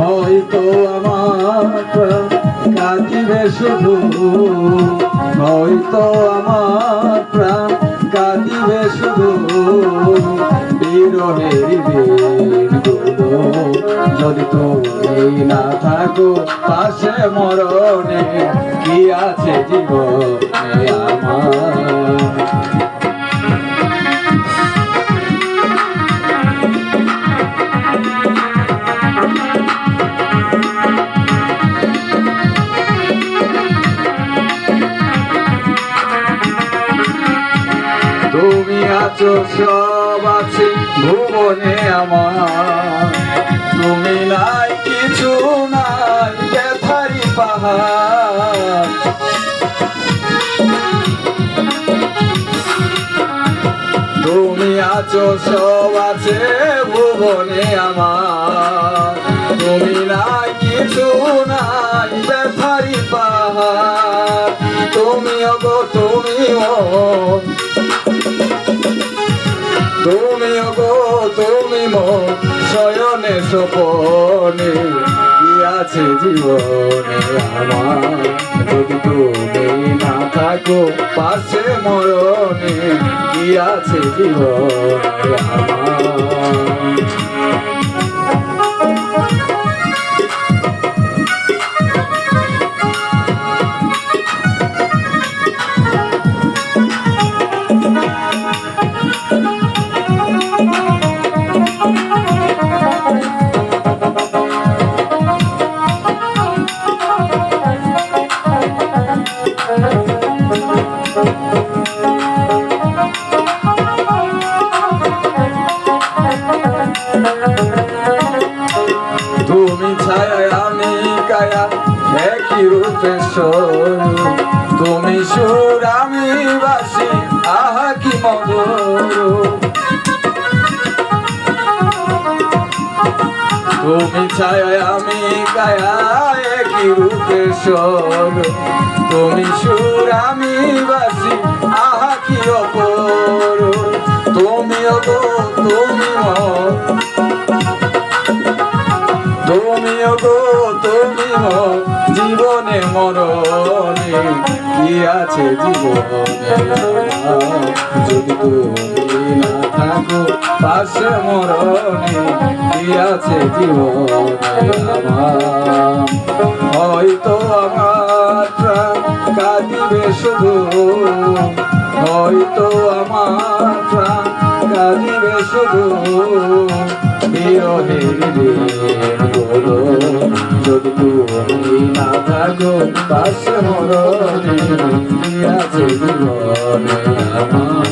হয়তো আমার প্রাণ কাঁদিবে শুধু, হয়তো আমার প্রাণ কাঁদিবে শুধু বিরহের দিনগুলো। যদি তুমি না থাকো পাশে মরণে কি আছে জীবনে আমার। তুমি আছো সব আছে ভুবনে আমার, তুমি নাই কিছু নাই ব্যথারি পাহাড়। তুমি আছো সব আছে ভুবনে আমার, তুমি নাই কিছু নাই ব্যথারি পাহাড়। তুমি ওগো তুমি তুমি ওগো তুমি মোর শয়নে স্বপনে কি আছে জীবনে আমার। যদি তুমি না থাকো পাশে মরণে কি আছে জীবনে আমার। তুমি ছায়া আমি কায়া একই রূপে সরু, তুমি সুর আমি বাসি আহা কি মধুর। তুমি ছায়া আমি কায়া একই রূপে সরু, তুমি সুর আমি বাসি আহা কি অপরূপ। তুমি ওগো তুমি তুমি ওগো তুমি জীবনে মরণে কি আছে জীবনে। যদি তুমি না থাকো পাশে মরণে কি আছে জীবনে আমার। হয়তো আমার প্রাণ কাঁদিবে শুধু, হয়তো আমার প্রাণ কাঁদিবে শুধু বিরহের দিনগুলো। যদি তুমি না থাকো পাশে মরণে কি আছে জীবনে আমার।